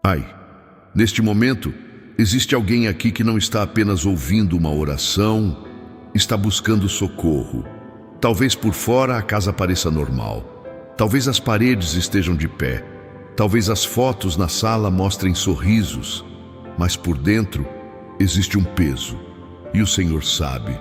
Ai, neste momento, existe alguém aqui que não está apenas ouvindo uma oração, está buscando socorro. Talvez por fora a casa pareça normal. Talvez as paredes estejam de pé. Talvez as fotos na sala mostrem sorrisos. Mas por dentro existe um peso. E o Senhor sabe.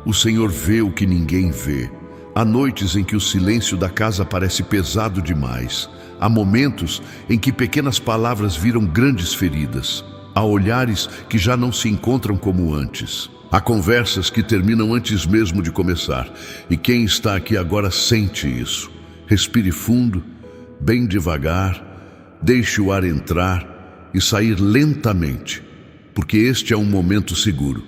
O Senhor vê o que ninguém vê. Há noites em que o silêncio da casa parece pesado demais. Há momentos em que pequenas palavras viram grandes feridas. Há olhares que já não se encontram como antes. Há conversas que terminam antes mesmo de começar. E quem está aqui agora sente isso. Respire fundo, bem devagar, deixe o ar entrar e sair lentamente, porque este é um momento seguro.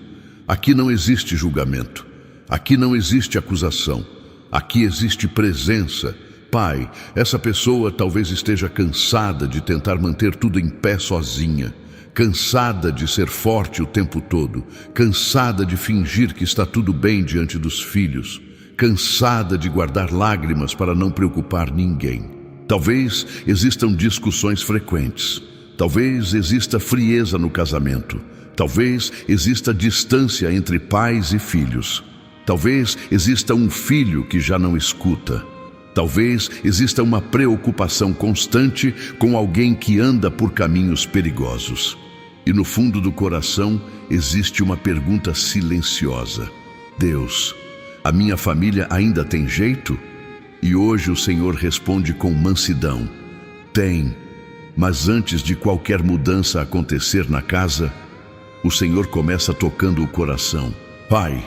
Aqui não existe julgamento. Aqui não existe acusação. Aqui existe presença. Pai, essa pessoa talvez esteja cansada de tentar manter tudo em pé sozinha. Cansada de ser forte o tempo todo, cansada de fingir que está tudo bem diante dos filhos, cansada de guardar lágrimas para não preocupar ninguém. Talvez existam discussões frequentes, talvez exista frieza no casamento, talvez exista distância entre pais e filhos, talvez exista um filho que já não escuta. Talvez exista uma preocupação constante com alguém que anda por caminhos perigosos. E no fundo do coração existe uma pergunta silenciosa. Deus, a minha família ainda tem jeito? E hoje o Senhor responde com mansidão. Tem, mas antes de qualquer mudança acontecer na casa, o Senhor começa tocando o coração. Pai,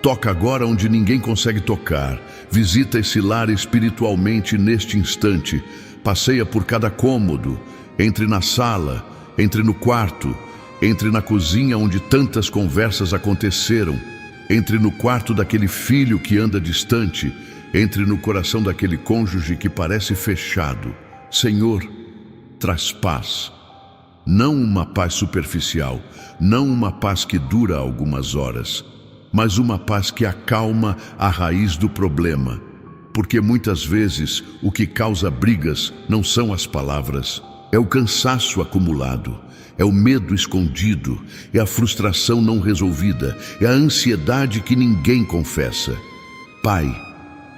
toca agora onde ninguém consegue tocar. Visita esse lar espiritualmente neste instante. Passeia por cada cômodo. Entre na sala, entre no quarto, entre na cozinha onde tantas conversas aconteceram. Entre no quarto daquele filho que anda distante. Entre no coração daquele cônjuge que parece fechado. Senhor, traz paz. Não uma paz superficial, não uma paz que dura algumas horas, mas uma paz que acalma a raiz do problema. Porque muitas vezes o que causa brigas não são as palavras, é o cansaço acumulado, é o medo escondido, é a frustração não resolvida, é a ansiedade que ninguém confessa. Pai,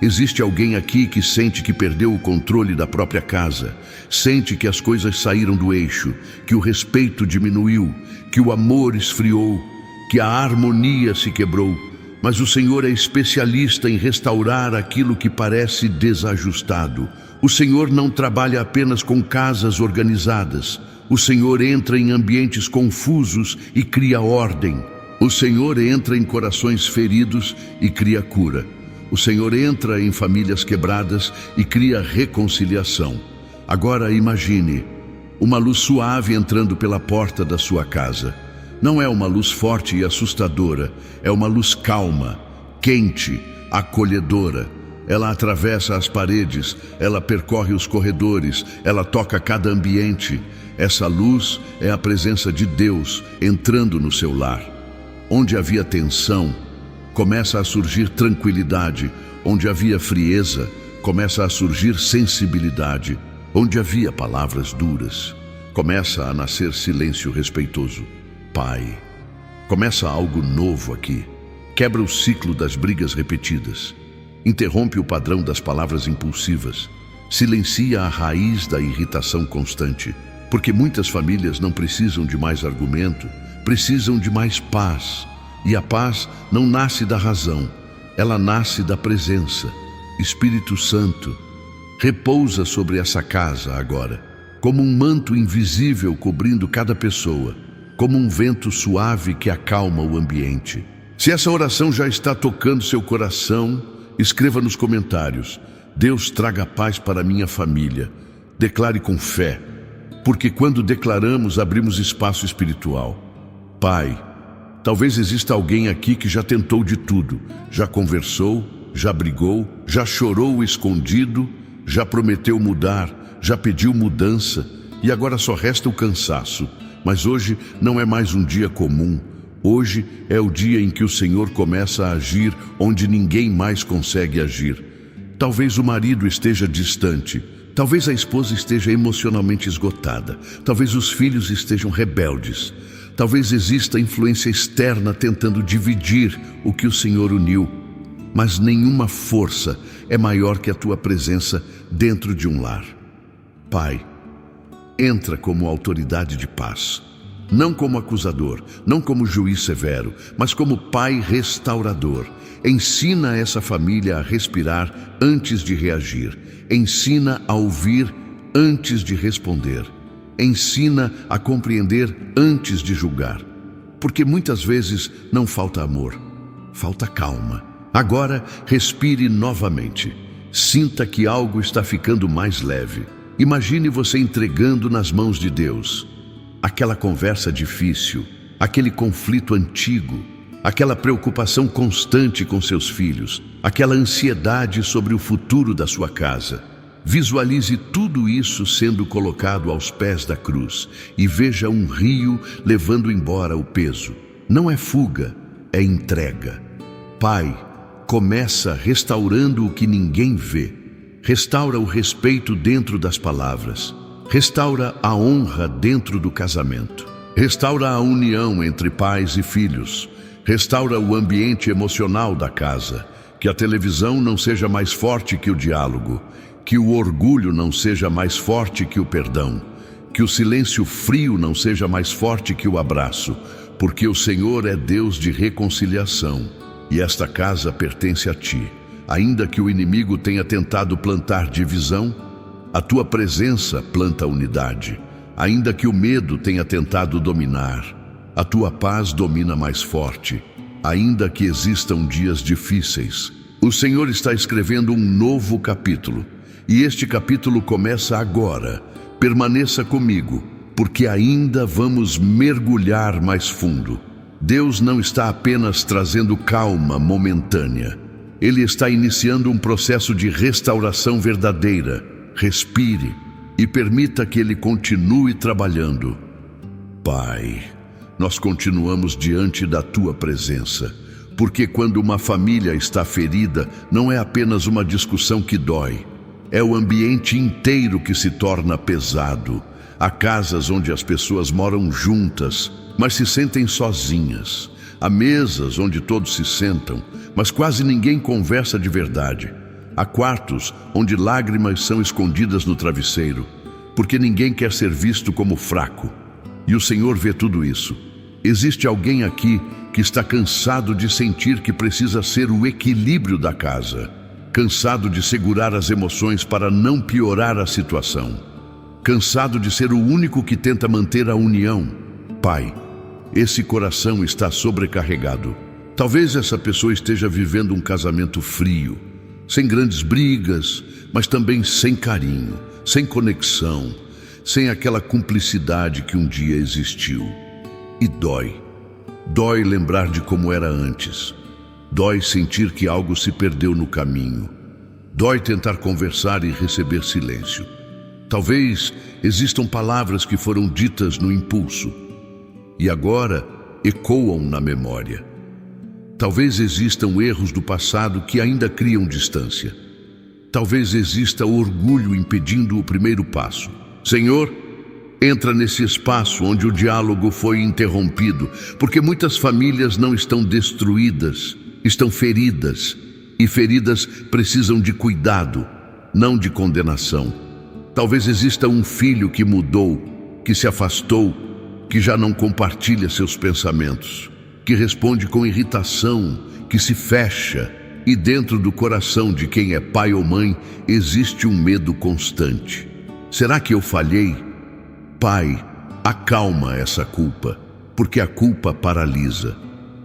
existe alguém aqui que sente que perdeu o controle da própria casa, sente que as coisas saíram do eixo, que o respeito diminuiu, que o amor esfriou, que a harmonia se quebrou, mas o Senhor é especialista em restaurar aquilo que parece desajustado. O Senhor não trabalha apenas com casas organizadas. O Senhor entra em ambientes confusos e cria ordem. O Senhor entra em corações feridos e cria cura. O Senhor entra em famílias quebradas e cria reconciliação. Agora imagine uma luz suave entrando pela porta da sua casa. Não é uma luz forte e assustadora, é uma luz calma, quente, acolhedora. Ela atravessa as paredes, ela percorre os corredores, ela toca cada ambiente. Essa luz é a presença de Deus entrando no seu lar. Onde havia tensão, começa a surgir tranquilidade. Onde havia frieza, começa a surgir sensibilidade. Onde havia palavras duras, começa a nascer silêncio respeitoso. Pai, começa algo novo aqui. Quebra o ciclo das brigas repetidas. Interrompe o padrão das palavras impulsivas. Silencia a raiz da irritação constante. Porque muitas famílias não precisam de mais argumento, precisam de mais paz. E a paz não nasce da razão, ela nasce da presença. Espírito Santo, repousa sobre essa casa agora, como um manto invisível cobrindo cada pessoa, como um vento suave que acalma o ambiente. Se essa oração já está tocando seu coração, escreva nos comentários: Deus traga paz para minha família. Declare com fé, porque quando declaramos, abrimos espaço espiritual. Pai, talvez exista alguém aqui que já tentou de tudo, já conversou, já brigou, já chorou escondido, já prometeu mudar, já pediu mudança e agora só resta o cansaço. Mas hoje não é mais um dia comum. Hoje é o dia em que o Senhor começa a agir onde ninguém mais consegue agir. Talvez o marido esteja distante, Talvez a esposa esteja emocionalmente esgotada. Talvez os filhos estejam rebeldes. Talvez exista influência externa tentando dividir o que o Senhor uniu. Mas nenhuma força é maior que a tua presença dentro de um lar. Pai, entra como autoridade de paz. Não como acusador, não como juiz severo, mas como pai restaurador. Ensina essa família a respirar antes de reagir. Ensina a ouvir antes de responder. Ensina a compreender antes de julgar. Porque muitas vezes não falta amor, falta calma. Agora, respire novamente. Sinta que algo está ficando mais leve. Imagine você entregando nas mãos de Deus aquela conversa difícil, aquele conflito antigo, aquela preocupação constante com seus filhos, aquela ansiedade sobre o futuro da sua casa. Visualize tudo isso sendo colocado aos pés da cruz e veja um rio levando embora o peso. Não é fuga, é entrega. Pai, começa restaurando o que ninguém vê. Restaura o respeito dentro das palavras. Restaura a honra dentro do casamento. Restaura a união entre pais e filhos. Restaura o ambiente emocional da casa. Que a televisão não seja mais forte que o diálogo. Que o orgulho não seja mais forte que o perdão. Que o silêncio frio não seja mais forte que o abraço. Porque o Senhor é Deus de reconciliação. E esta casa pertence a ti. Ainda que o inimigo tenha tentado plantar divisão, a tua presença planta unidade. Ainda que o medo tenha tentado dominar, a tua paz domina mais forte. Ainda que existam dias difíceis, o Senhor está escrevendo um novo capítulo. E este capítulo começa agora. Permaneça comigo, porque ainda vamos mergulhar mais fundo. Deus não está apenas trazendo calma momentânea. Ele está iniciando um processo de restauração verdadeira. Respire e permita que Ele continue trabalhando. Pai, nós continuamos diante da Tua presença, porque quando uma família está ferida, não é apenas uma discussão que dói, é o ambiente inteiro que se torna pesado. Há casas onde as pessoas moram juntas, mas se sentem sozinhas. Há mesas onde todos se sentam, mas quase ninguém conversa de verdade. Há quartos onde lágrimas são escondidas no travesseiro, porque ninguém quer ser visto como fraco. E o Senhor vê tudo isso. Existe alguém aqui que está cansado de sentir que precisa ser o equilíbrio da casa, cansado de segurar as emoções para não piorar a situação, cansado de ser o único que tenta manter a união. Pai, esse coração está sobrecarregado. Talvez essa pessoa esteja vivendo um casamento frio, sem grandes brigas, mas também sem carinho, sem conexão, sem aquela cumplicidade que um dia existiu. E dói. Dói lembrar de como era antes. Dói sentir que algo se perdeu no caminho. Dói tentar conversar e receber silêncio. Talvez existam palavras que foram ditas no impulso e agora ecoam na memória. Talvez existam erros do passado que ainda criam distância. Talvez exista orgulho impedindo o primeiro passo. Senhor, entra nesse espaço onde o diálogo foi interrompido, porque muitas famílias não estão destruídas, estão feridas, e feridas precisam de cuidado, não de condenação. Talvez exista um filho que mudou, que se afastou, que já não compartilha seus pensamentos, que responde com irritação, que se fecha, e dentro do coração de quem é pai ou mãe existe um medo constante. Será que eu falhei? Pai, acalma essa culpa, porque a culpa paralisa,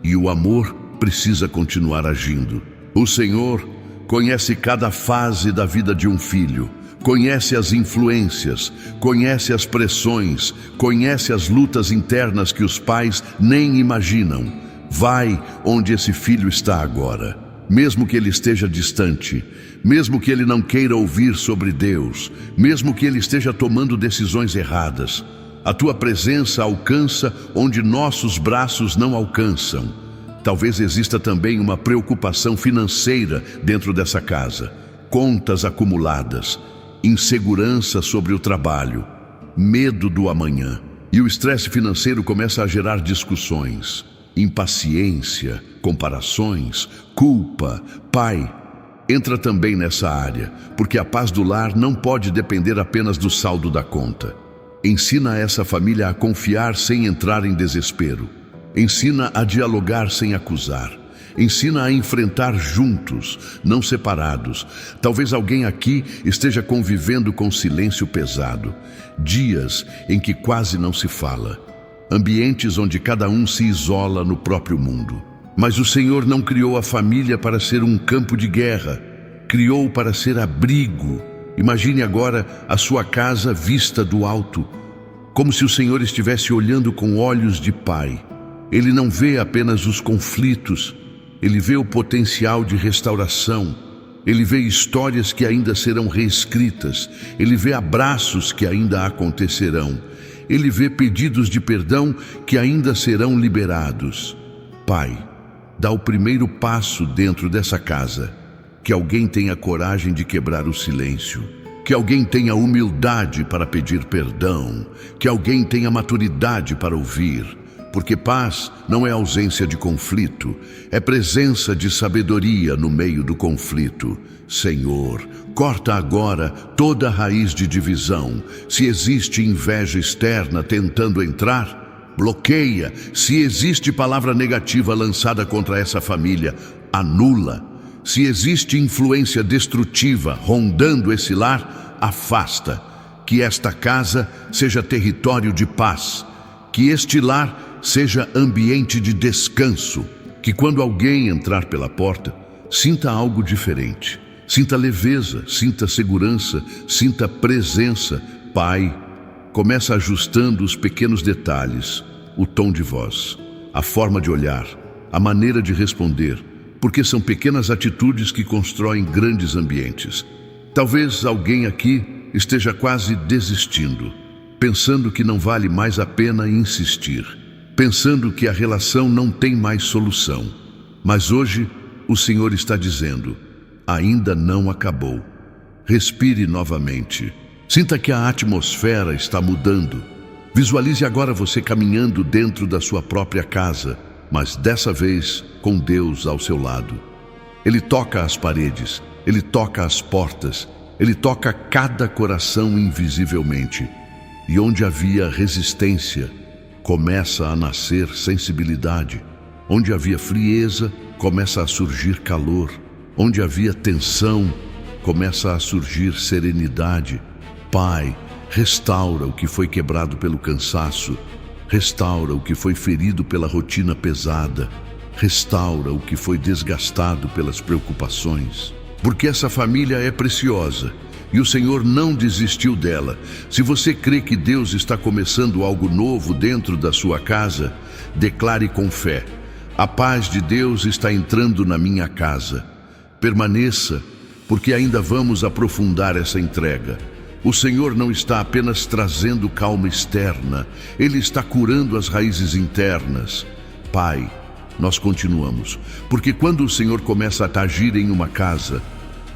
e o amor precisa continuar agindo. O Senhor conhece cada fase da vida de um filho, conhece as influências, conhece as pressões, conhece as lutas internas que os pais nem imaginam. Vai onde esse filho está agora, mesmo que ele esteja distante, mesmo que ele não queira ouvir sobre Deus, mesmo que ele esteja tomando decisões erradas. A tua presença alcança onde nossos braços não alcançam. Talvez exista também uma preocupação financeira dentro dessa casa, contas acumuladas. insegurança sobre o trabalho, medo do amanhã. E o estresse financeiro começa a gerar discussões, impaciência, comparações, culpa. Pai, entra também nessa área, porque a paz do lar não pode depender apenas do saldo da conta. Ensina essa família a confiar sem entrar em desespero. Ensina a dialogar sem acusar. Ensina a enfrentar juntos, não separados. Talvez alguém aqui esteja convivendo com silêncio pesado, dias em que quase não se fala, ambientes onde cada um se isola no próprio mundo. Mas o Senhor não criou a família para ser um campo de guerra, criou para ser abrigo. Imagine agora a sua casa vista do alto, como se o Senhor estivesse olhando com olhos de pai. Ele não vê apenas os conflitos, ele vê o potencial de restauração, ele vê histórias que ainda serão reescritas, ele vê abraços que ainda acontecerão, ele vê pedidos de perdão que ainda serão liberados. Pai, dá o primeiro passo dentro dessa casa, que alguém tenha coragem de quebrar o silêncio, que alguém tenha humildade para pedir perdão, que alguém tenha maturidade para ouvir. Porque paz não é ausência de conflito, é presença de sabedoria no meio do conflito. Senhor, corta agora toda raiz de divisão. Se existe inveja externa tentando entrar, bloqueia. Se existe palavra negativa lançada contra essa família, anula. Se existe influência destrutiva rondando esse lar, afasta. Que esta casa seja território de paz. Que este lar seja ambiente de descanso, que quando alguém entrar pela porta, sinta algo diferente, sinta leveza, sinta segurança, sinta presença. Pai, começa ajustando os pequenos detalhes, o tom de voz, a forma de olhar, a maneira de responder, porque são pequenas atitudes que constroem grandes ambientes. Talvez alguém aqui esteja quase desistindo, pensando que não vale mais a pena insistir, pensando que a relação não tem mais solução. Mas hoje o Senhor está dizendo, ainda não acabou. Respire novamente. Sinta que a atmosfera está mudando. Visualize agora você caminhando dentro da sua própria casa, mas dessa vez com Deus ao seu lado. Ele toca as paredes, Ele toca as portas, Ele toca cada coração invisivelmente. E onde havia resistência, começa a nascer sensibilidade. Onde havia frieza, começa a surgir calor. Onde havia tensão, começa a surgir serenidade. Pai, restaura o que foi quebrado pelo cansaço. Restaura o que foi ferido pela rotina pesada. Restaura o que foi desgastado pelas preocupações. Porque essa família é preciosa. E o Senhor não desistiu dela. Se você crê que Deus está começando algo novo dentro da sua casa, declare com fé: a paz de Deus está entrando na minha casa. Permaneça, porque ainda vamos aprofundar essa entrega. O Senhor não está apenas trazendo calma externa, Ele está curando as raízes internas. Pai, nós continuamos, porque quando o Senhor começa a agir em uma casa,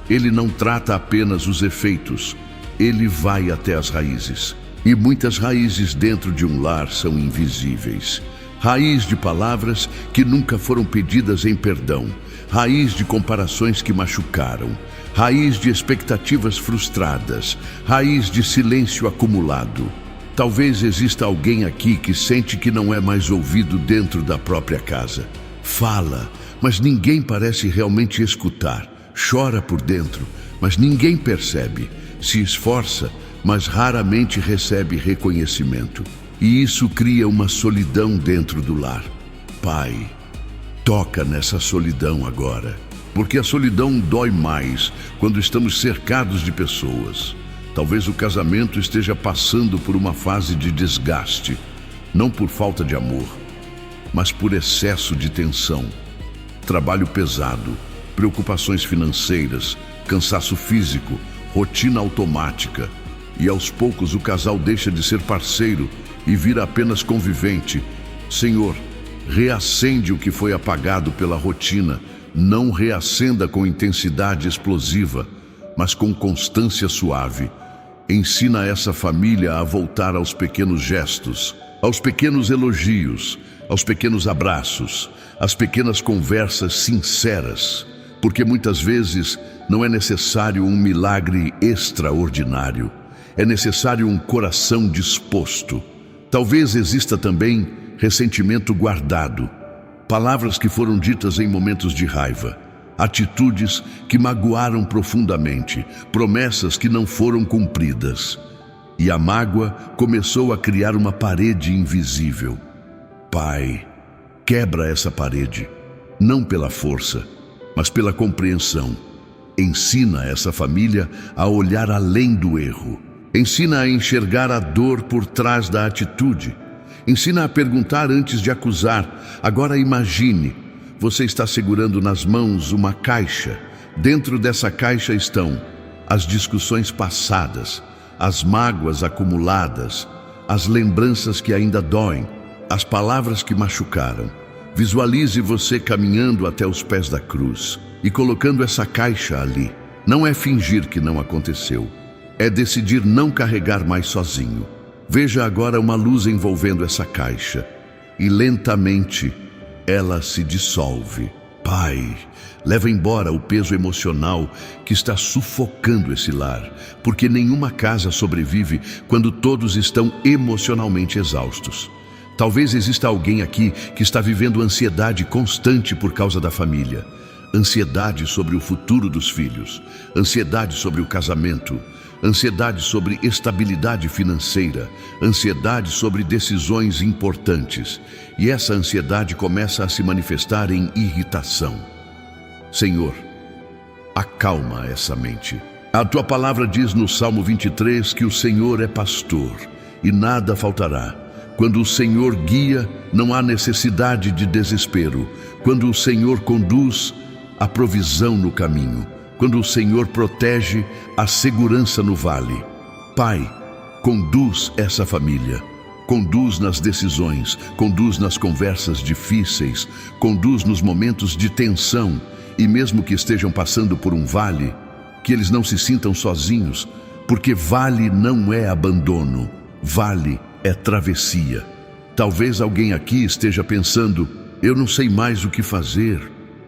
Ele não trata apenas os efeitos, Ele vai até as raízes. E muitas raízes dentro de um lar são invisíveis. Raiz de palavras que nunca foram pedidas em perdão. Raiz de comparações que machucaram. Raiz de expectativas frustradas. Raiz de silêncio acumulado. Talvez exista alguém aqui que sente que não é mais ouvido dentro da própria casa. Fala, mas ninguém parece realmente escutar. Chora por dentro, mas ninguém percebe. Se esforça, mas raramente recebe reconhecimento. E isso cria uma solidão dentro do lar. Pai, toca nessa solidão agora. Porque a solidão dói mais quando estamos cercados de pessoas. Talvez o casamento esteja passando por uma fase de desgaste. Não por falta de amor, mas por excesso de tensão. Trabalho pesado, preocupações financeiras, cansaço físico, rotina automática. E aos poucos o casal deixa de ser parceiro e vira apenas convivente. Senhor, reacende o que foi apagado pela rotina. Não reacenda com intensidade explosiva. mas com constância suave. Ensina essa família a voltar aos pequenos gestos, aos pequenos elogios, aos pequenos abraços, às pequenas conversas sinceras, porque muitas vezes não é necessário um milagre extraordinário, é necessário um coração disposto. Talvez exista também ressentimento guardado, palavras que foram ditas em momentos de raiva, atitudes que magoaram profundamente, promessas que não foram cumpridas. E a mágoa começou a criar uma parede invisível. Pai, quebra essa parede, não pela força, mas pela compreensão. Ensina essa família a olhar além do erro. Ensina a enxergar a dor por trás da atitude. Ensina a perguntar antes de acusar. Agora imagine, você está segurando nas mãos uma caixa. Dentro dessa caixa estão as discussões passadas, as mágoas acumuladas, as lembranças que ainda doem, as palavras que machucaram. Visualize você caminhando até os pés da cruz e colocando essa caixa ali. Não é fingir que não aconteceu, é decidir não carregar mais sozinho. Veja agora uma luz envolvendo essa caixa e lentamente ela se dissolve. Pai, leva embora o peso emocional que está sufocando esse lar, porque nenhuma casa sobrevive quando todos estão emocionalmente exaustos. Talvez exista alguém aqui que está vivendo ansiedade constante por causa da família. Ansiedade sobre o futuro dos filhos, ansiedade sobre o casamento, ansiedade sobre estabilidade financeira, ansiedade sobre decisões importantes. E essa ansiedade começa a se manifestar em irritação. Senhor, acalma essa mente. A tua palavra diz no Salmo 23 que o Senhor é pastor e nada faltará. Quando o Senhor guia, não há necessidade de desespero. Quando o Senhor conduz, há provisão no caminho. Quando o Senhor protege, há segurança no vale. Pai, conduz essa família. Conduz nas decisões, conduz nas conversas difíceis, conduz nos momentos de tensão. E mesmo que estejam passando por um vale, que eles não se sintam sozinhos, porque vale não é abandono, vale é travessia. Talvez alguém aqui esteja pensando, eu não sei mais o que fazer.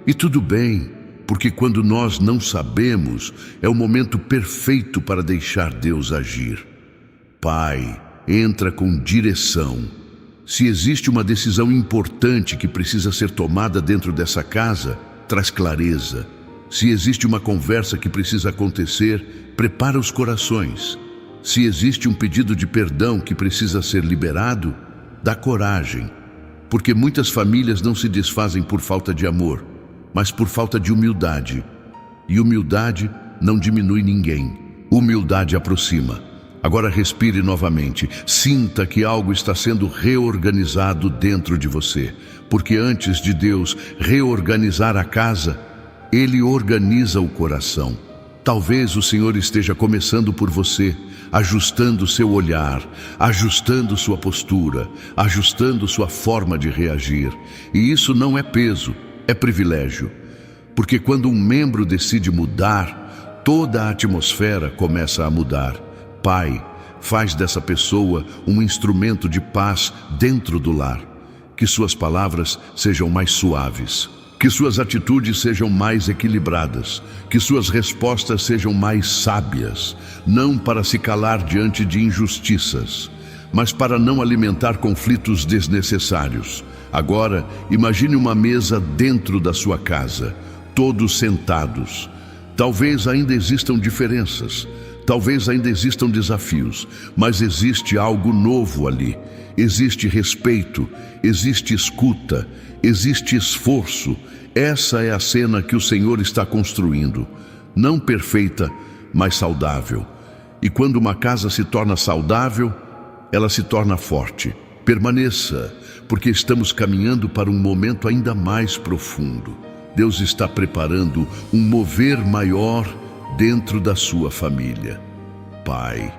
E tudo bem, porque quando nós não sabemos, é o momento perfeito para deixar Deus agir. Pai, entra com direção. Se existe uma decisão importante que precisa ser tomada dentro dessa casa, traz clareza. Se existe uma conversa que precisa acontecer, prepara os corações. Se existe um pedido de perdão que precisa ser liberado, dá coragem. Porque muitas famílias não se desfazem por falta de amor, mas por falta de humildade. E humildade não diminui ninguém. Humildade aproxima. Agora respire novamente. Sinta que algo está sendo reorganizado dentro de você. Porque antes de Deus reorganizar a casa, Ele organiza o coração. Talvez o Senhor esteja começando por você, ajustando seu olhar, ajustando sua postura, ajustando sua forma de reagir. E isso não é peso, é privilégio. Porque quando um membro decide mudar, toda a atmosfera começa a mudar. Pai, faz dessa pessoa um instrumento de paz dentro do lar. Que suas palavras sejam mais suaves. Que suas atitudes sejam mais equilibradas, que suas respostas sejam mais sábias, não para se calar diante de injustiças, mas para não alimentar conflitos desnecessários. Agora, imagine uma mesa dentro da sua casa, todos sentados. Talvez ainda existam diferenças, talvez ainda existam desafios, mas existe algo novo ali. Existe respeito, existe escuta, existe esforço. Essa é a cena que o Senhor está construindo, não perfeita, mas saudável. E quando uma casa se torna saudável, ela se torna forte. Permaneça, porque estamos caminhando para um momento ainda mais profundo. Deus está preparando um mover maior dentro da sua família. Pai,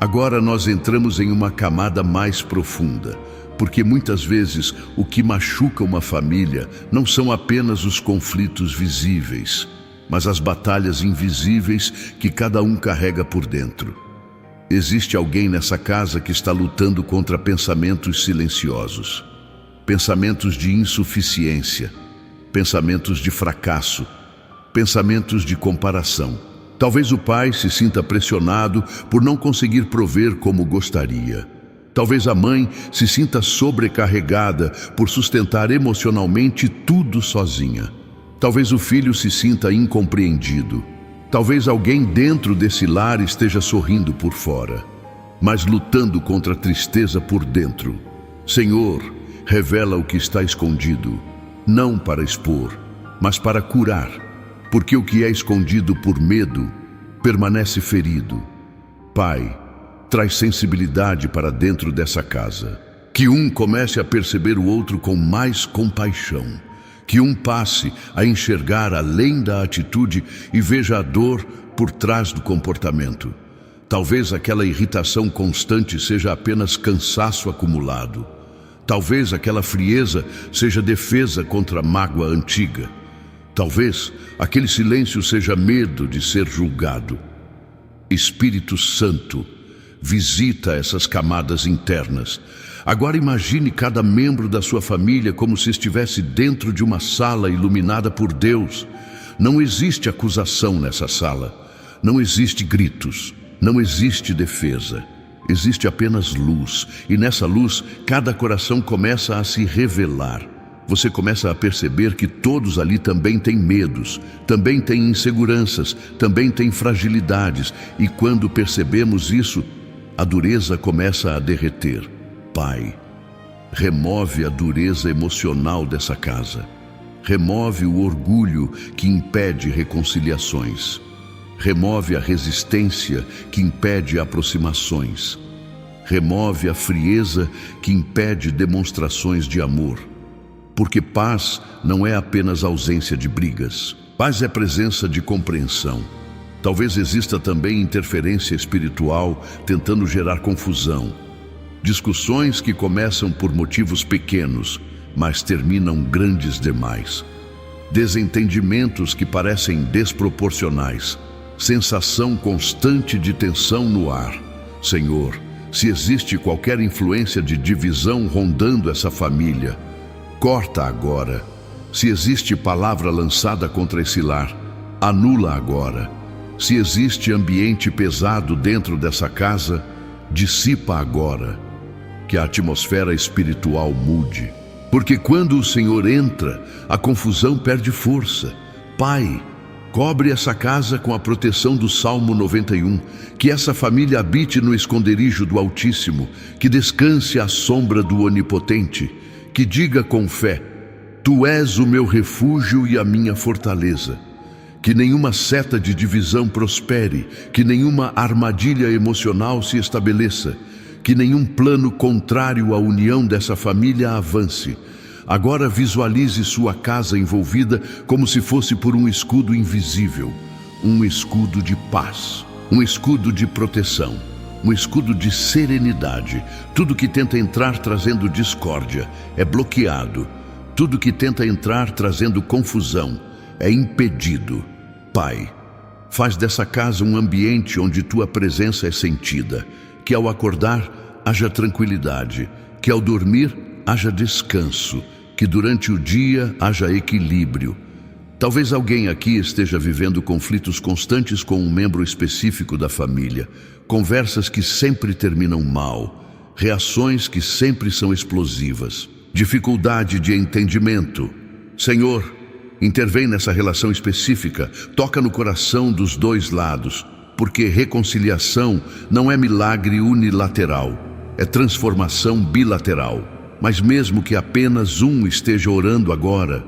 agora nós entramos em uma camada mais profunda, porque muitas vezes o que machuca uma família não são apenas os conflitos visíveis, mas as batalhas invisíveis que cada um carrega por dentro. Existe alguém nessa casa que está lutando contra pensamentos silenciosos, pensamentos de insuficiência, pensamentos de fracasso, pensamentos de comparação. Talvez o pai se sinta pressionado por não conseguir prover como gostaria. Talvez a mãe se sinta sobrecarregada por sustentar emocionalmente tudo sozinha. Talvez o filho se sinta incompreendido. Talvez alguém dentro desse lar esteja sorrindo por fora, mas lutando contra a tristeza por dentro. Senhor, revela o que está escondido, não para expor, mas para curar, porque o que é escondido por medo permanece ferido. Pai, traz sensibilidade para dentro dessa casa. Que um comece a perceber o outro com mais compaixão. Que um passe a enxergar além da atitude e veja a dor por trás do comportamento. Talvez aquela irritação constante seja apenas cansaço acumulado. Talvez aquela frieza seja defesa contra a mágoa antiga. Talvez aquele silêncio seja medo de ser julgado. Espírito Santo, visita essas camadas internas. Agora imagine cada membro da sua família como se estivesse dentro de uma sala iluminada por Deus. Não existe acusação nessa sala. Não existe gritos. Não existe defesa. Existe apenas luz. E nessa luz, cada coração começa a se revelar. Você começa a perceber que todos ali também têm medos, também têm inseguranças, também têm fragilidades. E quando percebemos isso, a dureza começa a derreter. Pai, remove a dureza emocional dessa casa. Remove o orgulho que impede reconciliações. Remove a resistência que impede aproximações. Remove a frieza que impede demonstrações de amor. Porque paz não é apenas ausência de brigas. Paz é presença de compreensão. Talvez exista também interferência espiritual tentando gerar confusão. Discussões que começam por motivos pequenos, mas terminam grandes demais. Desentendimentos que parecem desproporcionais. Sensação constante de tensão no ar. Senhor, se existe qualquer influência de divisão rondando essa família, corta agora. Se existe palavra lançada contra esse lar, anula agora. Se existe ambiente pesado dentro dessa casa, dissipa agora. Que a atmosfera espiritual mude. Porque quando o Senhor entra, a confusão perde força. Pai, cobre essa casa com a proteção do Salmo 91. Que essa família habite no esconderijo do Altíssimo. Que descanse à sombra do Onipotente. Que diga com fé: Tu és o meu refúgio e a minha fortaleza. Que nenhuma seta de divisão prospere, que nenhuma armadilha emocional se estabeleça, que nenhum plano contrário à união dessa família avance. Agora visualize sua casa envolvida como se fosse por um escudo invisível, um escudo de paz, um escudo de proteção, um escudo de serenidade. Tudo que tenta entrar trazendo discórdia é bloqueado. Tudo que tenta entrar trazendo confusão é impedido. Pai, faz dessa casa um ambiente onde Tua presença é sentida, que ao acordar haja tranquilidade, que ao dormir haja descanso, que durante o dia haja equilíbrio. Talvez alguém aqui esteja vivendo conflitos constantes com um membro específico da família, conversas que sempre terminam mal, reações que sempre são explosivas, dificuldade de entendimento. Senhor, intervém nessa relação específica, toca no coração dos dois lados, porque reconciliação não é milagre unilateral, é transformação bilateral. Mas mesmo que apenas um esteja orando agora,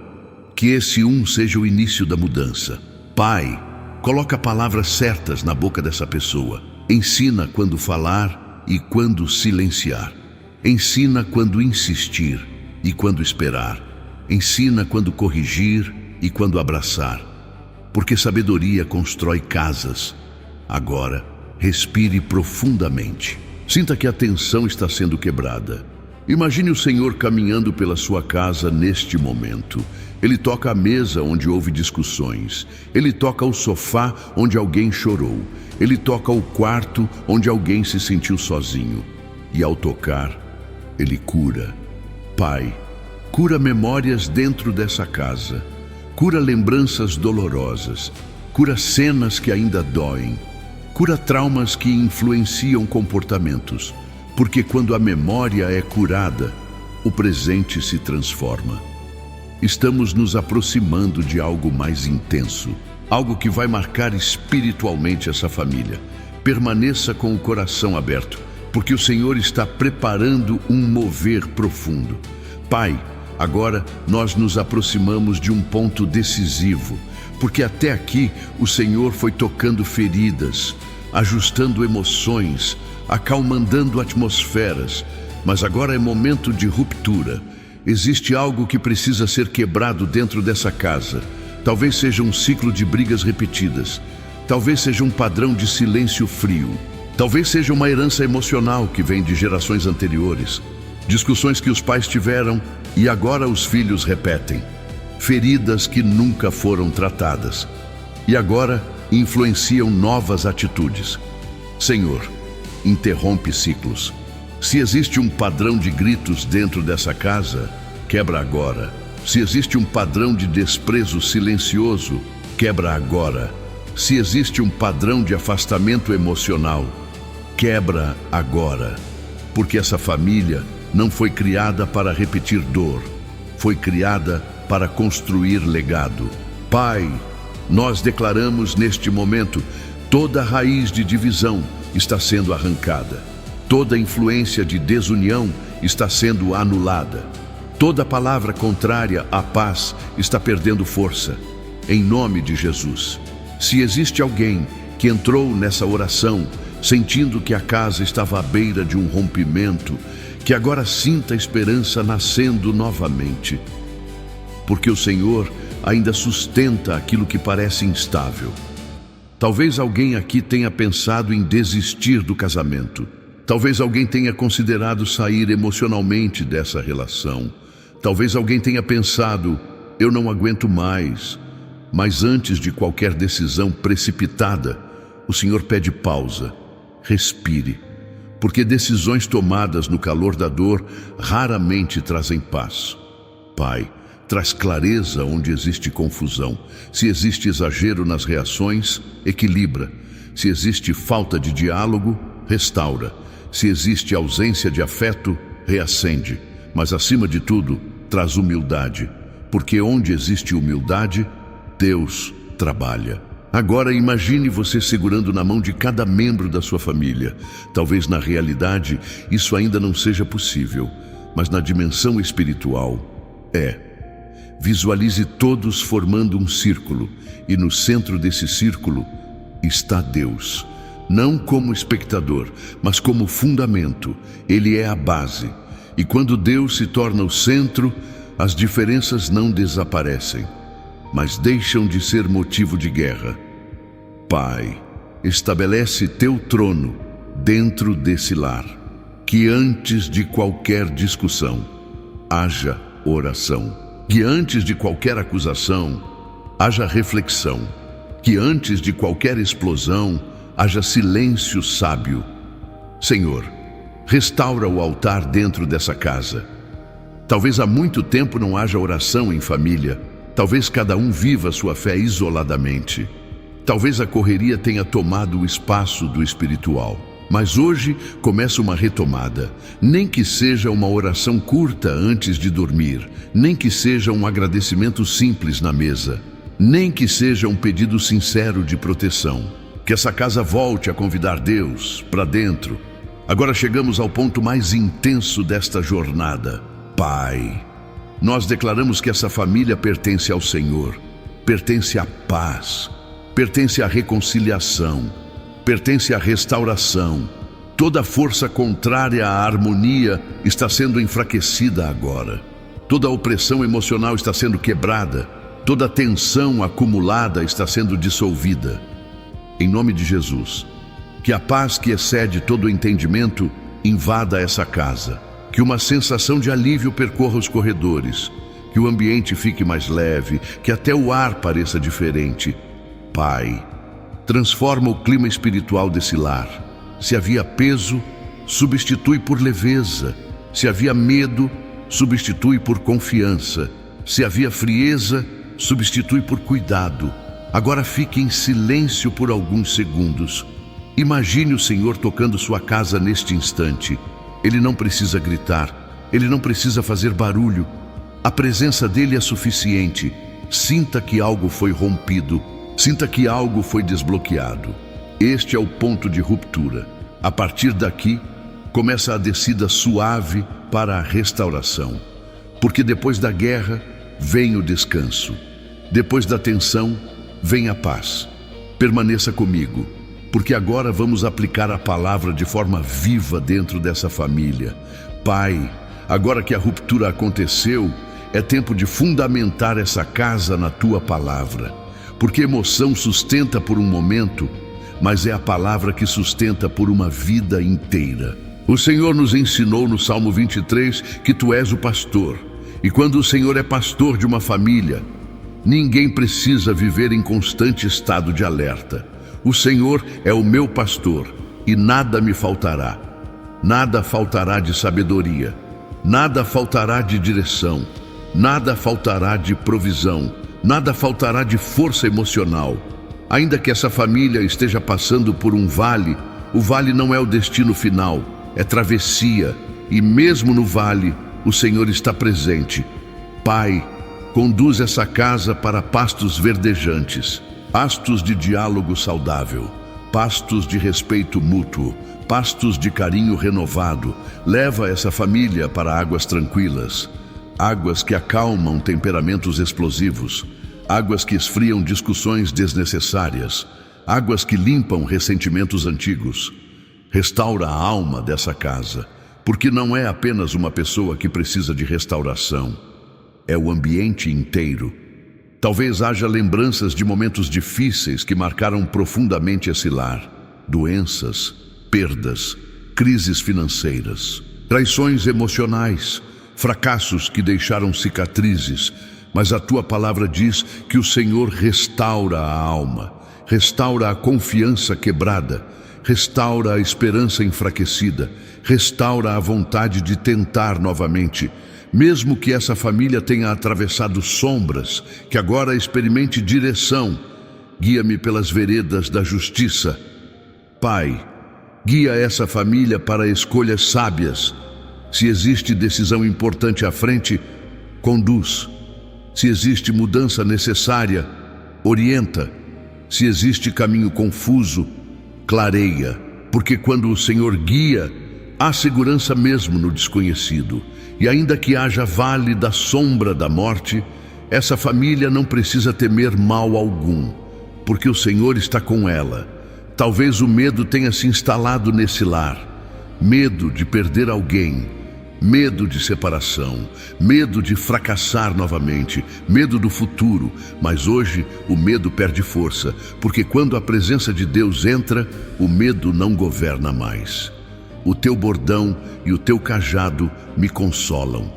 que esse um seja o início da mudança. Pai, coloca palavras certas na boca dessa pessoa. Ensina quando falar e quando silenciar. Ensina quando insistir e quando esperar. Ensina quando corrigir e quando abraçar. Porque sabedoria constrói casas. Agora, respire profundamente. Sinta que a tensão está sendo quebrada. Imagine o Senhor caminhando pela sua casa neste momento. Ele toca a mesa onde houve discussões. Ele toca o sofá onde alguém chorou. Ele toca o quarto onde alguém se sentiu sozinho. E ao tocar, Ele cura. Pai, cura memórias dentro dessa casa. Cura lembranças dolorosas. Cura cenas que ainda doem. Cura traumas que influenciam comportamentos. Porque quando a memória é curada, o presente se transforma. Estamos nos aproximando de algo mais intenso, algo que vai marcar espiritualmente essa família. Permaneça com o coração aberto, porque o Senhor está preparando um mover profundo. Pai, agora nós nos aproximamos de um ponto decisivo, porque até aqui o Senhor foi tocando feridas, ajustando emoções, acalmando atmosferas, mas agora é momento de ruptura. Existe algo que precisa ser quebrado dentro dessa casa. Talvez seja um ciclo de brigas repetidas. Talvez seja um padrão de silêncio frio. Talvez seja uma herança emocional que vem de gerações anteriores. Discussões que os pais tiveram e agora os filhos repetem. Feridas que nunca foram tratadas e agora influenciam novas atitudes. Senhor, interrompe ciclos. Se existe um padrão de gritos dentro dessa casa, quebra agora. Se existe um padrão de desprezo silencioso, quebra agora. Se existe um padrão de afastamento emocional, quebra agora. Porque essa família não foi criada para repetir dor, foi criada para construir legado. Pai, nós declaramos neste momento, toda raiz de divisão está sendo arrancada. Toda influência de desunião está sendo anulada. Toda palavra contrária à paz está perdendo força. Em nome de Jesus. Se existe alguém que entrou nessa oração sentindo que a casa estava à beira de um rompimento, que agora sinta a esperança nascendo novamente. Porque o Senhor ainda sustenta aquilo que parece instável. Talvez alguém aqui tenha pensado em desistir do casamento. Talvez alguém tenha considerado sair emocionalmente dessa relação. Talvez alguém tenha pensado, eu não aguento mais. Mas antes de qualquer decisão precipitada, o Senhor pede pausa, respire. Porque decisões tomadas no calor da dor raramente trazem paz. Pai, traz clareza onde existe confusão. Se existe exagero nas reações, equilibra. Se existe falta de diálogo, restaura. Se existe ausência de afeto, reacende. Mas acima de tudo, traz humildade. Porque onde existe humildade, Deus trabalha. Agora imagine você segurando na mão de cada membro da sua família. Talvez na realidade isso ainda não seja possível, mas na dimensão espiritual é. Visualize todos formando um círculo, e no centro desse círculo está Deus. Não como espectador, mas como fundamento. Ele é a base. E quando Deus se torna o centro, as diferenças não desaparecem, mas deixam de ser motivo de guerra. Pai, estabelece teu trono dentro desse lar, que antes de qualquer discussão, haja oração. Que antes de qualquer acusação, haja reflexão. Que antes de qualquer explosão, haja silêncio sábio. Senhor, restaura o altar dentro dessa casa. Talvez há muito tempo não haja oração em família. Talvez cada um viva sua fé isoladamente. Talvez a correria tenha tomado o espaço do espiritual. Mas hoje começa uma retomada. Nem que seja uma oração curta antes de dormir. Nem que seja um agradecimento simples na mesa. Nem que seja um pedido sincero de proteção. Que essa casa volte a convidar Deus para dentro. Agora chegamos ao ponto mais intenso desta jornada. Pai, nós declaramos que essa família pertence ao Senhor. Pertence à paz. Pertence à reconciliação. Pertence à restauração. Toda força contrária à harmonia está sendo enfraquecida agora. Toda opressão emocional está sendo quebrada. Toda tensão acumulada está sendo dissolvida. Em nome de Jesus, que a paz que excede todo o entendimento invada essa casa. Que uma sensação de alívio percorra os corredores, que o ambiente fique mais leve, que até o ar pareça diferente. Pai, transforma o clima espiritual desse lar. Se havia peso, substitui por leveza. Se havia medo, substitui por confiança. Se havia frieza, substitui por cuidado. Agora fique em silêncio por alguns segundos. Imagine o Senhor tocando sua casa neste instante. Ele não precisa gritar, ele não precisa fazer barulho. A presença dele é suficiente. Sinta que algo foi rompido, sinta que algo foi desbloqueado. Este é o ponto de ruptura. A partir daqui, começa a descida suave para a restauração. Porque depois da guerra, vem o descanso. Depois da tensão, vem a paz. Permaneça comigo, porque agora vamos aplicar a palavra de forma viva dentro dessa família. Pai, agora que a ruptura aconteceu, é tempo de fundamentar essa casa na tua palavra. Porque emoção sustenta por um momento, mas é a palavra que sustenta por uma vida inteira. O Senhor nos ensinou no Salmo 23 que tu és o pastor. E quando o Senhor é pastor de uma família, ninguém precisa viver em constante estado de alerta. O Senhor é o meu pastor e nada me faltará. Nada faltará de sabedoria, nada faltará de direção, nada faltará de provisão, nada faltará de força emocional. Ainda que essa família esteja passando por um vale, o vale não é o destino final, é travessia. E mesmo no vale, o Senhor está presente. Pai, conduz essa casa para pastos verdejantes, pastos de diálogo saudável, pastos de respeito mútuo, pastos de carinho renovado. Leva essa família para águas tranquilas, águas que acalmam temperamentos explosivos, águas que esfriam discussões desnecessárias, águas que limpam ressentimentos antigos. Restaura a alma dessa casa, porque não é apenas uma pessoa que precisa de restauração, é o ambiente inteiro. Talvez haja lembranças de momentos difíceis que marcaram profundamente esse lar. Doenças, perdas, crises financeiras, traições emocionais, fracassos que deixaram cicatrizes. Mas a tua palavra diz que o Senhor restaura a alma, restaura a confiança quebrada, restaura a esperança enfraquecida, restaura a vontade de tentar novamente. Mesmo que essa família tenha atravessado sombras, que agora experimente direção. Guia-me pelas veredas da justiça. Pai, guia essa família para escolhas sábias. Se existe decisão importante à frente, conduz. Se existe mudança necessária, orienta. Se existe caminho confuso, clareia. Porque quando o Senhor guia, há segurança mesmo no desconhecido. E ainda que haja vale da sombra da morte, essa família não precisa temer mal algum, porque o Senhor está com ela. Talvez o medo tenha se instalado nesse lar. Medo de perder alguém, medo de separação, medo de fracassar novamente, medo do futuro. Mas hoje o medo perde força, porque quando a presença de Deus entra, o medo não governa mais. O teu bordão e o teu cajado me consolam.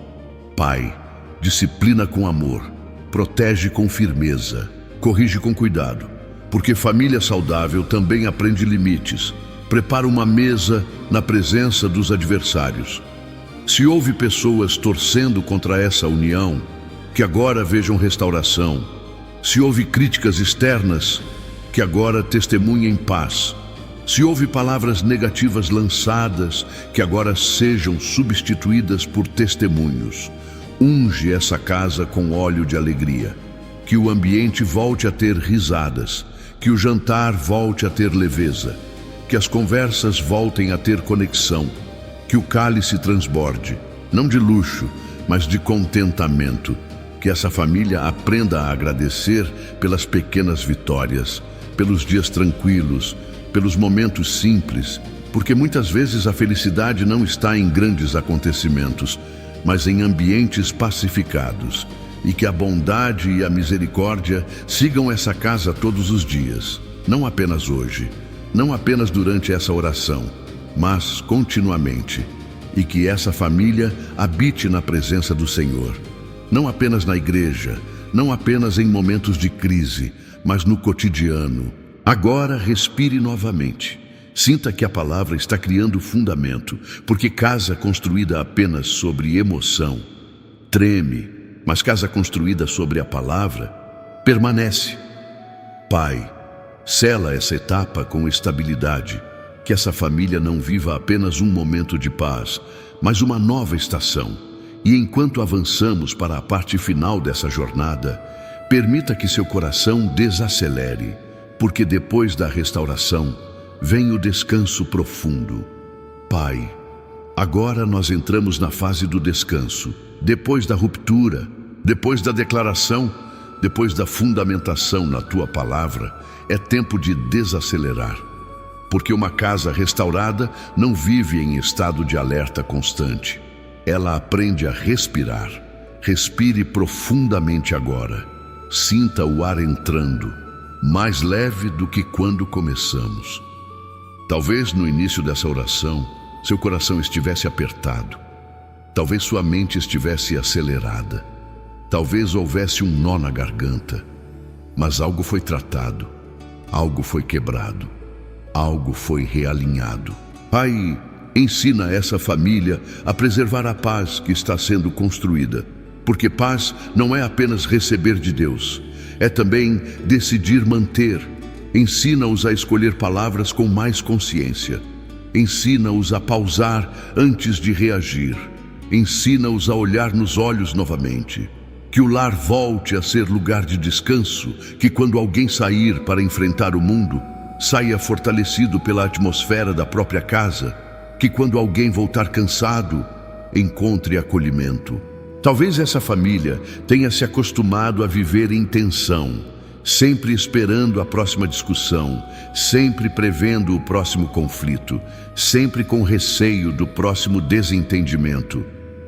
Pai, disciplina com amor, protege com firmeza, corrige com cuidado, porque família saudável também aprende limites. Prepara uma mesa na presença dos adversários. Se houve pessoas torcendo contra essa união, que agora vejam restauração. Se houve críticas externas, que agora testemunhem paz. Se houve palavras negativas lançadas, que agora sejam substituídas por testemunhos. Unge essa casa com óleo de alegria. Que o ambiente volte a ter risadas. Que o jantar volte a ter leveza. Que as conversas voltem a ter conexão. Que o cálice transborde, não de luxo, mas de contentamento. Que essa família aprenda a agradecer pelas pequenas vitórias, pelos dias tranquilos, pelos momentos simples, porque muitas vezes a felicidade não está em grandes acontecimentos, mas em ambientes pacificados. E que a bondade e a misericórdia sigam essa casa todos os dias, não apenas hoje, não apenas durante essa oração, mas continuamente. e que essa família habite na presença do Senhor. Não apenas na igreja, não apenas em momentos de crise, mas no cotidiano. Agora respire novamente. Sinta que a palavra está criando fundamento, porque casa construída apenas sobre emoção treme, mas casa construída sobre a palavra permanece. Pai, sela essa etapa com estabilidade, que essa família não viva apenas um momento de paz, mas uma nova estação. E enquanto avançamos para a parte final dessa jornada, permita que seu coração desacelere, porque depois da restauração vem o descanso profundo. Pai, agora nós entramos na fase do descanso. Depois da ruptura, depois da declaração, depois da fundamentação na tua palavra, é tempo de desacelerar. Porque uma casa restaurada não vive em estado de alerta constante. Ela aprende a respirar. Respire profundamente agora. Sinta o ar entrando, mais leve do que quando começamos. Talvez no início dessa oração, seu coração estivesse apertado. Talvez sua mente estivesse acelerada. Talvez houvesse um nó na garganta. Mas algo foi tratado. Algo foi quebrado. Algo foi realinhado. Pai, ensina essa família a preservar a paz que está sendo construída. Porque paz não é apenas receber de Deus, é também decidir manter. Ensina-os a escolher palavras com mais consciência. Ensina-os a pausar antes de reagir. Ensina-os a olhar nos olhos novamente. Que o lar volte a ser lugar de descanso, que quando alguém sair para enfrentar o mundo, saia fortalecido pela atmosfera da própria casa, que quando alguém voltar cansado, encontre acolhimento. Talvez essa família tenha se acostumado a viver em tensão, sempre esperando a próxima discussão, sempre prevendo o próximo conflito, sempre com receio do próximo desentendimento.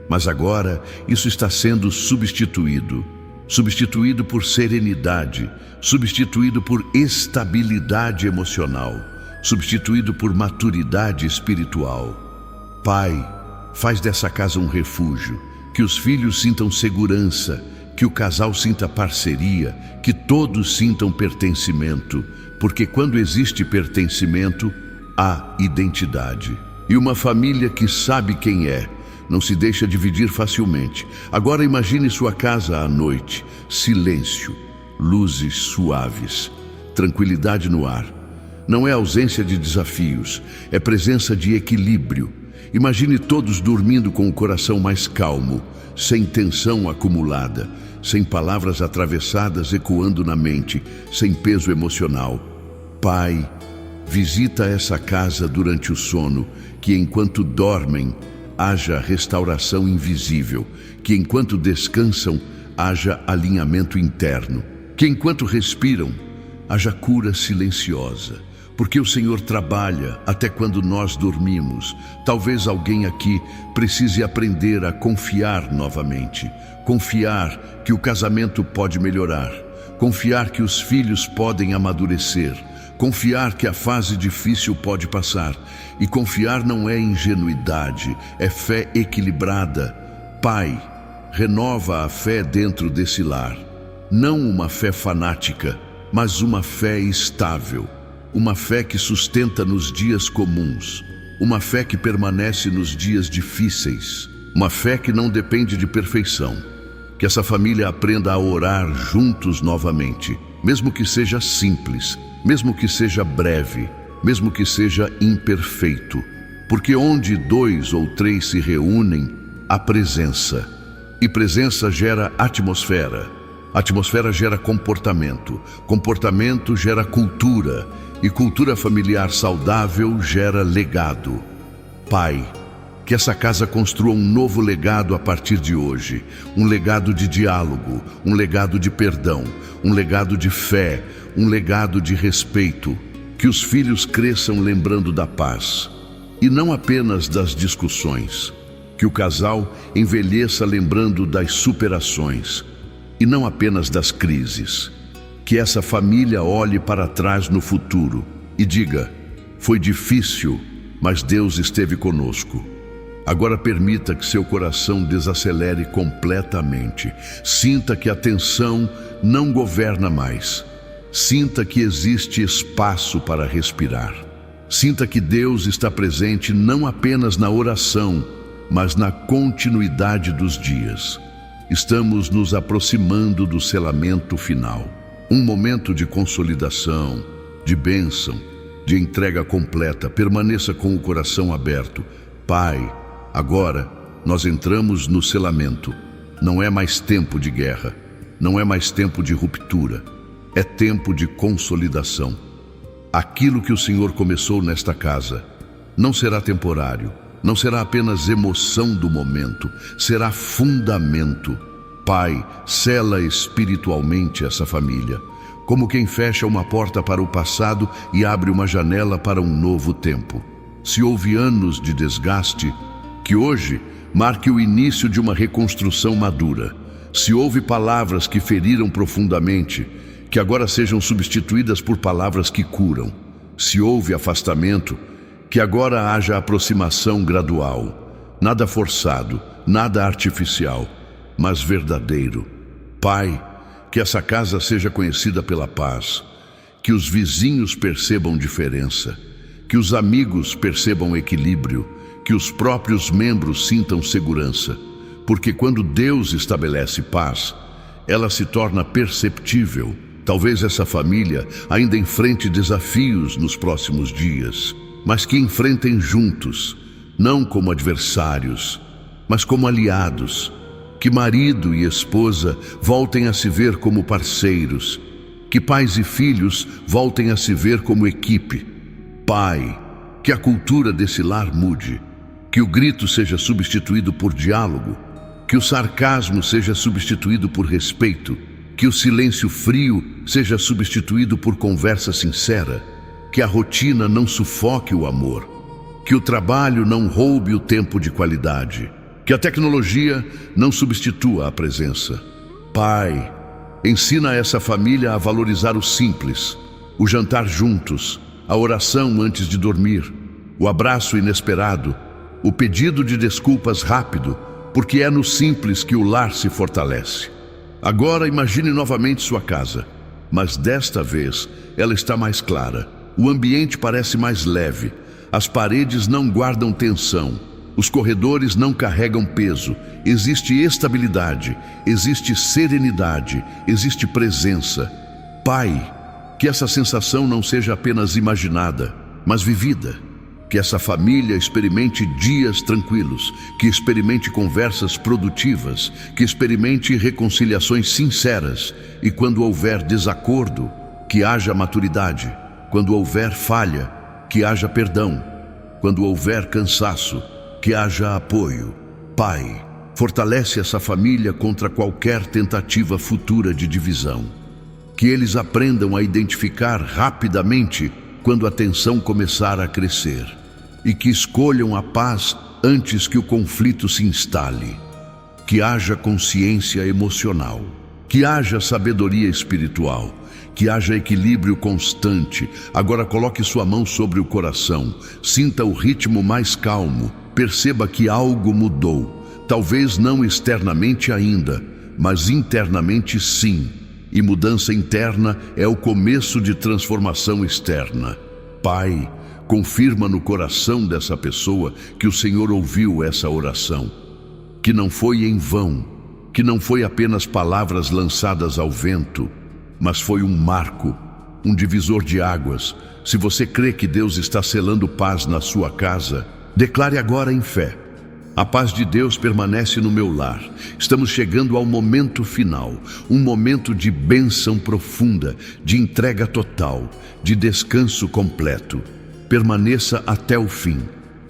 Mas agora isso está sendo substituído por serenidade, substituído por estabilidade emocional, substituído por maturidade espiritual. Pai, faz dessa casa um refúgio, que os filhos sintam segurança, que o casal sinta parceria, que todos sintam pertencimento, porque quando existe pertencimento, há identidade. E uma família que sabe quem é, não se deixa dividir facilmente. Agora imagine sua casa à noite, silêncio, luzes suaves, tranquilidade no ar. Não é ausência de desafios, é presença de equilíbrio. Imagine todos dormindo com o coração mais calmo, sem tensão acumulada, sem palavras atravessadas ecoando na mente, sem peso emocional. Pai, visita essa casa durante o sono, que enquanto dormem, haja restauração invisível, que enquanto descansam, haja alinhamento interno, que enquanto respiram, haja cura silenciosa, porque o Senhor trabalha até quando nós dormimos. Talvez alguém aqui precise aprender a confiar novamente, confiar que o casamento pode melhorar, confiar que os filhos podem amadurecer, confiar que a fase difícil pode passar. E confiar não é ingenuidade, é fé equilibrada. Pai, renova a fé dentro desse lar. Não uma fé fanática, mas uma fé estável. Uma fé que sustenta nos dias comuns. Uma fé que permanece nos dias difíceis. Uma fé que não depende de perfeição. Que essa família aprenda a orar juntos novamente, mesmo que seja simples, mesmo que seja breve, mesmo que seja imperfeito, porque onde 2 ou 3 se reúnem, há presença, e presença gera atmosfera, atmosfera gera comportamento, comportamento gera cultura, e cultura familiar saudável gera legado. Pai, que essa casa construa um novo legado a partir de hoje, um legado de diálogo, um legado de perdão, um legado de fé, um legado de respeito. Que os filhos cresçam lembrando da paz, e não apenas das discussões. Que o casal envelheça lembrando das superações, e não apenas das crises. Que essa família olhe para trás no futuro e diga: foi difícil, mas Deus esteve conosco. Agora permita que seu coração desacelere completamente. Sinta que a tensão não governa mais. Sinta que existe espaço para respirar. Sinta que Deus está presente não apenas na oração, mas na continuidade dos dias. Estamos nos aproximando do selamento final. Um momento de consolidação, de bênção, de entrega completa. Permaneça com o coração aberto. Pai, agora nós entramos no selamento. Não é mais tempo de guerra. Não é mais tempo de ruptura. É tempo de consolidação. Aquilo que o Senhor começou nesta casa não será temporário. Não será apenas emoção do momento. Será fundamento. Pai, sela espiritualmente essa família, como quem fecha uma porta para o passado e abre uma janela para um novo tempo. Se houve anos de desgaste, que hoje marque o início de uma reconstrução madura. Se houve palavras que feriram profundamente, que agora sejam substituídas por palavras que curam. Se houve afastamento, que agora haja aproximação gradual. Nada forçado, nada artificial, mas verdadeiro. Pai, que essa casa seja conhecida pela paz, que os vizinhos percebam diferença, que os amigos percebam equilíbrio, que os próprios membros sintam segurança, porque quando Deus estabelece paz, ela se torna perceptível. Talvez essa família ainda enfrente desafios nos próximos dias, mas que enfrentem juntos, não como adversários, mas como aliados. Que marido e esposa voltem a se ver como parceiros, que pais e filhos voltem a se ver como equipe. Pai, que a cultura desse lar mude, que o grito seja substituído por diálogo, que o sarcasmo seja substituído por respeito, que o silêncio frio seja substituído por conversa sincera, que a rotina não sufoque o amor, que o trabalho não roube o tempo de qualidade, que a tecnologia não substitua a presença. Pai, ensina essa família a valorizar o simples, o jantar juntos, a oração antes de dormir, o abraço inesperado, o pedido de desculpas rápido, porque é no simples que o lar se fortalece. Agora imagine novamente sua casa, mas desta vez ela está mais clara. O ambiente parece mais leve, as paredes não guardam tensão, os corredores não carregam peso. Existe estabilidade, existe serenidade, existe presença. Pai, que essa sensação não seja apenas imaginada, mas vivida. Que essa família experimente dias tranquilos, que experimente conversas produtivas, que experimente reconciliações sinceras. E quando houver desacordo, que haja maturidade. Quando houver falha, que haja perdão. Quando houver cansaço, que haja apoio. Pai, fortalece essa família contra qualquer tentativa futura de divisão. Que eles aprendam a identificar rapidamente quando a tensão começar a crescer, e que escolham a paz antes que o conflito se instale. Que haja consciência emocional, que haja sabedoria espiritual, que haja equilíbrio constante. Agora coloque sua mão sobre o coração, sinta o ritmo mais calmo, perceba que algo mudou, talvez não externamente ainda, mas internamente sim. E mudança interna é o começo de transformação externa. Pai, confirma no coração dessa pessoa que o Senhor ouviu essa oração, que não foi em vão, que não foi apenas palavras lançadas ao vento, mas foi um marco, um divisor de águas. Se você crê que Deus está selando paz na sua casa, declare agora em fé: a paz de Deus permanece no meu lar. Estamos chegando ao momento final, um momento de bênção profunda, de entrega total, de descanso completo. Permaneça até o fim.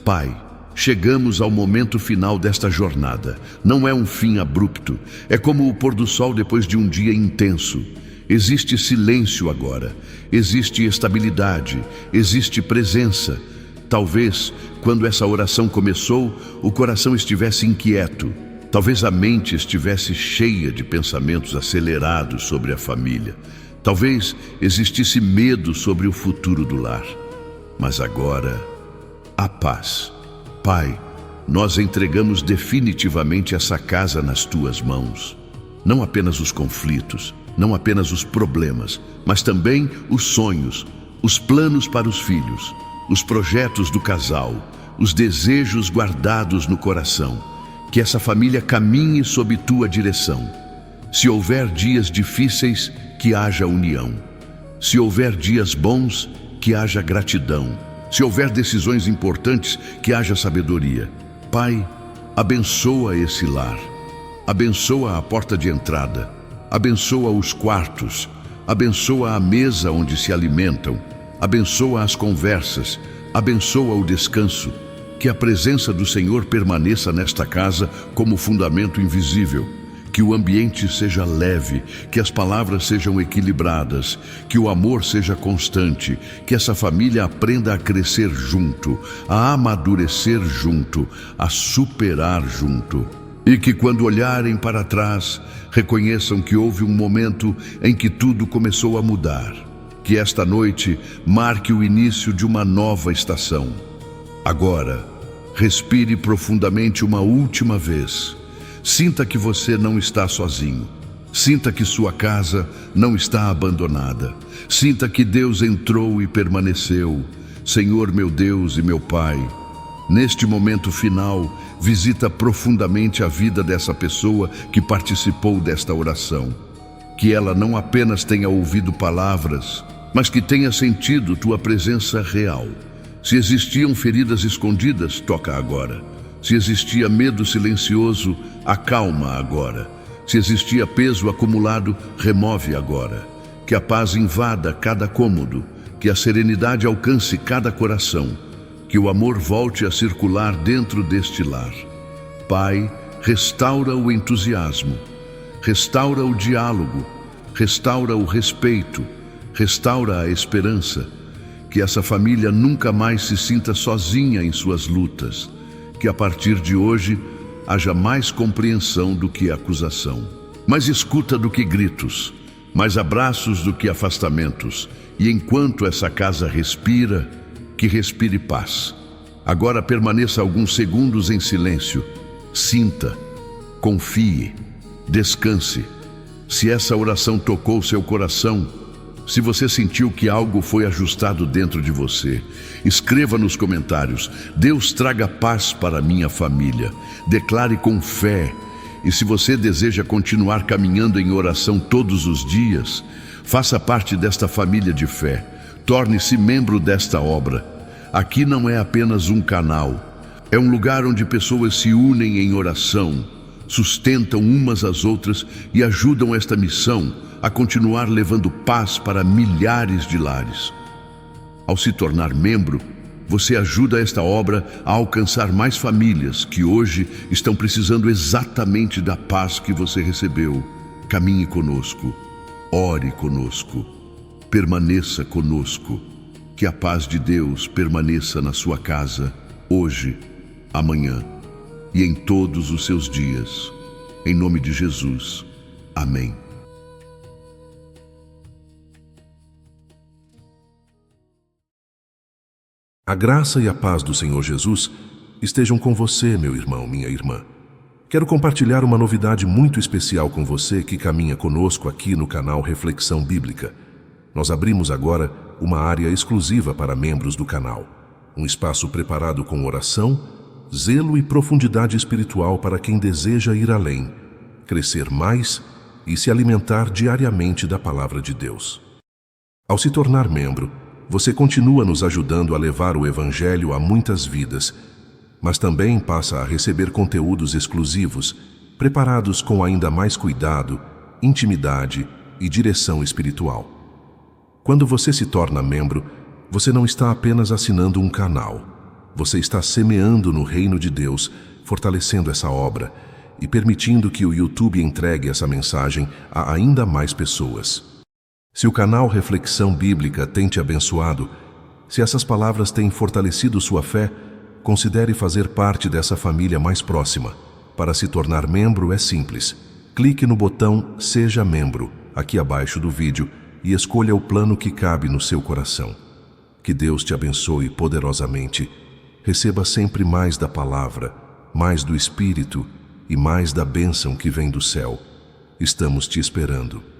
Pai, chegamos ao momento final desta jornada. Não é um fim abrupto, é como o pôr do sol depois de um dia intenso. Existe silêncio agora, existe estabilidade, existe presença. Talvez, quando essa oração começou, o coração estivesse inquieto. Talvez a mente estivesse cheia de pensamentos acelerados sobre a família. Talvez existisse medo sobre o futuro do lar. Mas agora, a paz. Pai, nós entregamos definitivamente essa casa nas tuas mãos. Não apenas os conflitos, não apenas os problemas, mas também os sonhos, os planos para os filhos, os projetos do casal, os desejos guardados no coração. Que essa família caminhe sob tua direção. Se houver dias difíceis, que haja união. Se houver dias bons, que haja gratidão. Se houver decisões importantes, que haja sabedoria. Pai, abençoa esse lar. Abençoa a porta de entrada. Abençoa os quartos. Abençoa a mesa onde se alimentam. Abençoa as conversas. Abençoa o descanso. Que a presença do Senhor permaneça nesta casa como fundamento invisível. Que o ambiente seja leve, que as palavras sejam equilibradas, que o amor seja constante, que essa família aprenda a crescer junto, a amadurecer junto, a superar junto. E que quando olharem para trás, reconheçam que houve um momento em que tudo começou a mudar. Que esta noite marque o início de uma nova estação. Agora, respire profundamente uma última vez. Sinta que você não está sozinho. Sinta que sua casa não está abandonada. Sinta que Deus entrou e permaneceu. Senhor, meu Deus e meu Pai, neste momento final, visita profundamente a vida dessa pessoa que participou desta oração. Que ela não apenas tenha ouvido palavras, mas que tenha sentido tua presença real. Se existiam feridas escondidas, toca agora. Se existia medo silencioso, acalma agora. Se existia peso acumulado, remove agora. Que a paz invada cada cômodo, que a serenidade alcance cada coração, que o amor volte a circular dentro deste lar. Pai, restaura o entusiasmo, restaura o diálogo, restaura o respeito, restaura a esperança. Que essa família nunca mais se sinta sozinha em suas lutas. Que a partir de hoje haja mais compreensão do que acusação, mais escuta do que gritos, mais abraços do que afastamentos. E enquanto essa casa respira, que respire paz. Agora permaneça alguns segundos em silêncio. Sinta, confie, descanse. Se essa oração tocou seu coração, se você sentiu que algo foi ajustado dentro de você, escreva nos comentários: Deus traga paz para minha família. Declare com fé. E se você deseja continuar caminhando em oração todos os dias, faça parte desta família de fé. Torne-se membro desta obra. Aqui não é apenas um canal, é um lugar onde pessoas se unem em oração, sustentam umas às outras e ajudam esta missão a continuar levando paz para milhares de lares. Ao se tornar membro, você ajuda esta obra a alcançar mais famílias que hoje estão precisando exatamente da paz que você recebeu. Caminhe conosco, ore conosco, permaneça conosco. Que a paz de Deus permaneça na sua casa, hoje, amanhã e em todos os seus dias. Em nome de Jesus. Amém. A graça e a paz do Senhor Jesus estejam com você, meu irmão, minha irmã. Quero compartilhar uma novidade muito especial com você que caminha conosco aqui no canal Reflexão Bíblica. Nós abrimos agora uma área exclusiva para membros do canal. Um espaço preparado com oração, zelo e profundidade espiritual para quem deseja ir além, crescer mais e se alimentar diariamente da Palavra de Deus. Ao se tornar membro, você continua nos ajudando a levar o Evangelho a muitas vidas, mas também passa a receber conteúdos exclusivos, preparados com ainda mais cuidado, intimidade e direção espiritual. Quando você se torna membro, você não está apenas assinando um canal. Você está semeando no reino de Deus, fortalecendo essa obra e permitindo que o YouTube entregue essa mensagem a ainda mais pessoas. Se o canal Reflexão Bíblica tem te abençoado, se essas palavras têm fortalecido sua fé, considere fazer parte dessa família mais próxima. Para se tornar membro é simples. Clique no botão Seja Membro, aqui abaixo do vídeo, e escolha o plano que cabe no seu coração. Que Deus te abençoe poderosamente. Receba sempre mais da palavra, mais do Espírito e mais da bênção que vem do céu. Estamos te esperando.